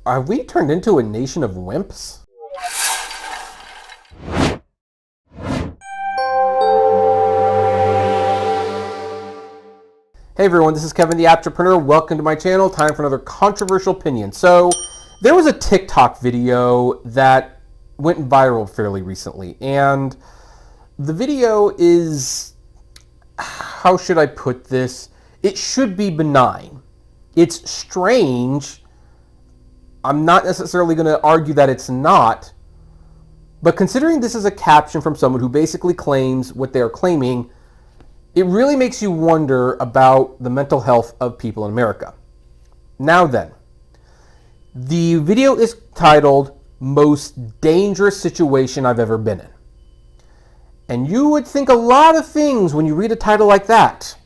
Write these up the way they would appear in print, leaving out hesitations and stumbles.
Have we turned into a nation of wimps? Hey everyone, this is Kevin the Apptrepreneur. Welcome to my channel. Time for another controversial opinion. So, there was a TikTok video that went viral fairly recently, and the video is, how should I put this? It should be benign. It's strange. I'm not necessarily going to argue that it's not, but considering this is a caption from someone who basically claims what they're claiming, it really makes you wonder about the mental health of people in America. Now then, the video is titled, "Most Dangerous Situation I've Ever Been in." And you would think a lot of things when you read a title like that.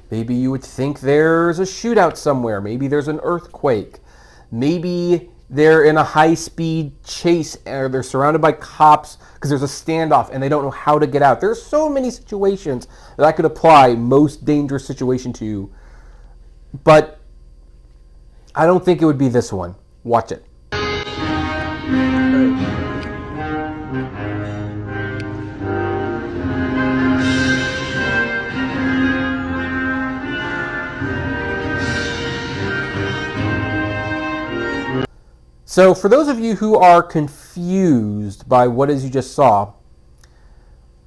Maybe you would think there's a shootout somewhere. Maybe there's an earthquake. Maybe they're in a high-speed chase or they're surrounded by cops because there's a standoff and they don't know how to get out. There's so many situations that I could apply most dangerous situation to, but I don't think it would be this one. Watch it. So for those of you who are confused by what it is you just saw,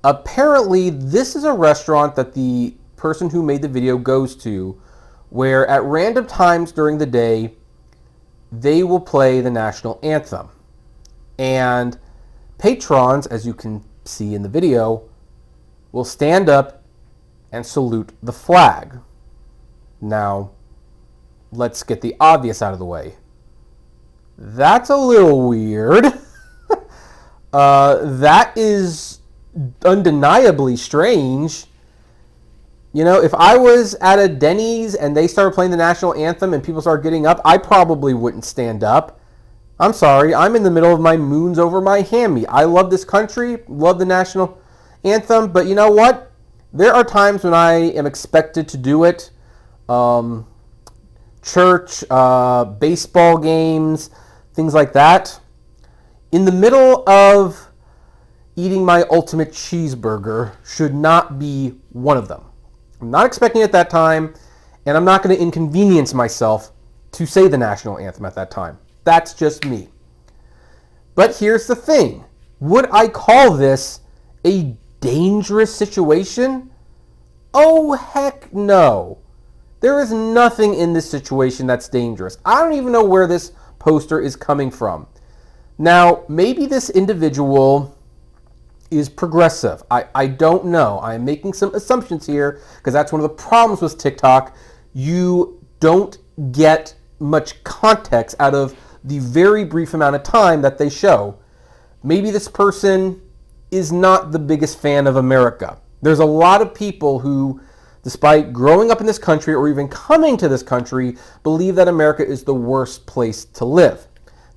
apparently this is a restaurant that the person who made the video goes to, where at random times during the day, they will play the national anthem. And patrons, as you can see in the video, will stand up and salute the flag. Now, let's get the obvious out of the way. That's a little weird. That is undeniably strange. You know, if I was at a Denny's and they started playing the national anthem and people started getting up, I probably wouldn't stand up. I'm sorry, I'm in the middle of my moons over my hammy. I love this country, love the national anthem, but you know what? There are times when I am expected to do it. Church, baseball games, things like that. In the middle of eating my ultimate cheeseburger should not be one of them. I'm not expecting it at that time, and I'm not going to inconvenience myself to say the national anthem at that time. That's just me. But here's the thing. Would I call this a dangerous situation? Oh, heck no. There is nothing in this situation that's dangerous. I don't even know where this poster is coming from. Now, maybe this individual is progressive. I don't know. I'm making some assumptions here because that's one of the problems with TikTok. You don't get much context out of the very brief amount of time that they show. Maybe this person is not the biggest fan of America. There's a lot of people who, despite growing up in this country or even coming to this country, believe that America is the worst place to live.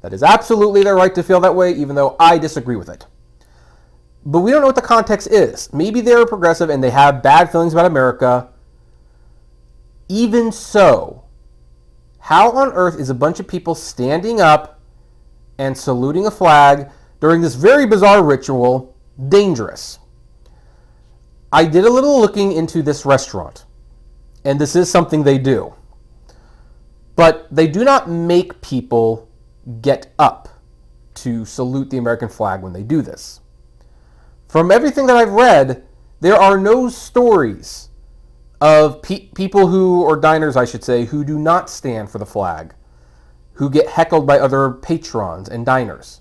That is absolutely their right to feel that way, even though I disagree with it. But we don't know what the context is. Maybe they're progressive and they have bad feelings about America. Even so, how on earth is a bunch of people standing up and saluting a flag during this very bizarre ritual dangerous? I did a little looking into this restaurant, and this is something they do. But they do not make people get up to salute the American flag when they do this. From everything that I've read, there are no stories of people who, or diners I should say, who do not stand for the flag, who get heckled by other patrons and diners.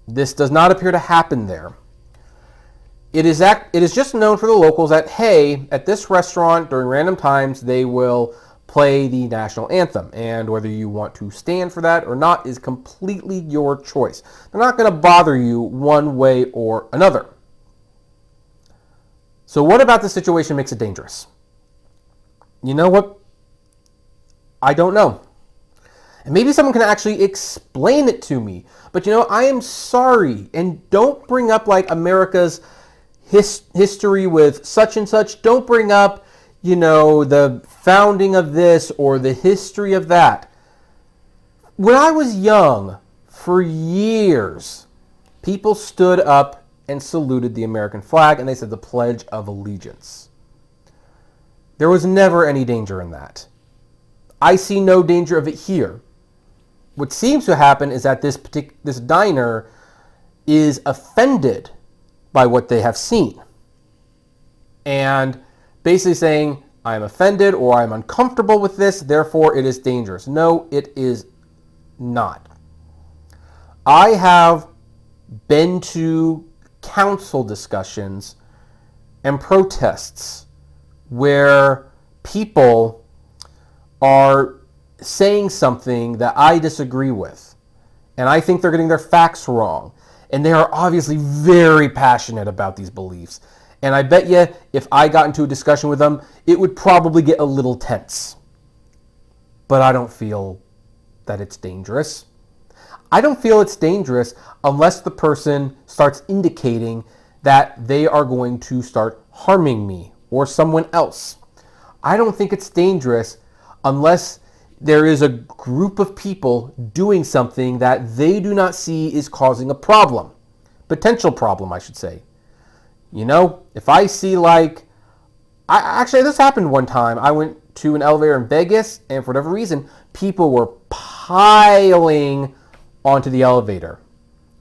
This does not appear to happen there. It is just known for the locals that, hey, at this restaurant, during random times, they will play the national anthem. And whether you want to stand for that or not is completely your choice. They're not going to bother you one way or another. So what about the situation makes it dangerous? You know what? I don't know. And maybe someone can actually explain it to me. But you know, I am sorry. And don't bring up like America's history with such and such. Don't bring up, you know, the founding of this or the history of that. When I was young, for years, people stood up and saluted the American flag, and they said the Pledge of Allegiance. There was never any danger in that. I see no danger of it here. What seems to happen is that this diner is offended by what they have seen. And basically saying, I'm offended or I'm uncomfortable with this, therefore it is dangerous. No, it is not. I have been to council discussions and protests where people are saying something that I disagree with, and I think they're getting their facts wrong, and they are obviously very passionate about these beliefs. And I bet you if I got into a discussion with them, it would probably get a little tense. But I don't feel that it's dangerous. I don't feel it's dangerous unless the person starts indicating that they are going to start harming me or someone else. I don't think it's dangerous unless there is a group of people doing something that they do not see is causing a problem. Potential problem, I should say. You know, if I see actually this happened one time. I went to an elevator in Vegas, and for whatever reason, people were piling onto the elevator.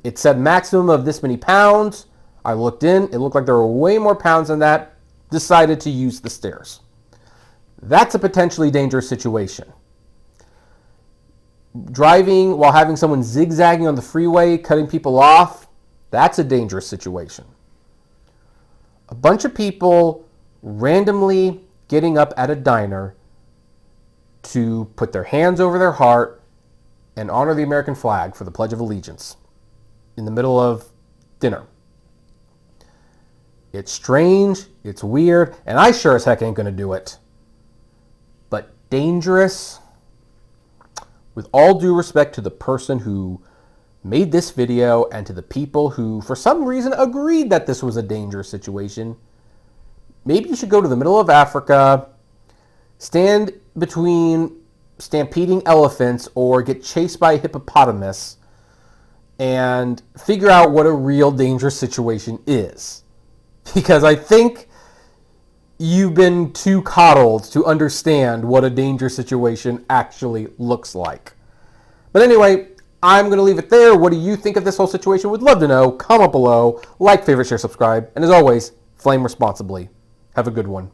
It said maximum of this many pounds. I looked in, it looked like there were way more pounds than that. Decided to use the stairs. That's a potentially dangerous situation. Driving while having someone zigzagging on the freeway, cutting people off, that's a dangerous situation. A bunch of people randomly getting up at a diner to put their hands over their heart and honor the American flag for the Pledge of Allegiance in the middle of dinner. It's strange, it's weird, and I sure as heck ain't gonna do it. But dangerous, with all due respect to the person who made this video and to the people who, for some reason, agreed that this was a dangerous situation, maybe you should go to the middle of Africa, stand between stampeding elephants or get chased by a hippopotamus and figure out what a real dangerous situation is. Because I think you've been too coddled to understand what a dangerous situation actually looks like. But anyway, I'm going to leave it there. What do you think of this whole situation? Would love to know. Comment below. Like, favorite, share, subscribe. And as always, flame responsibly. Have a good one.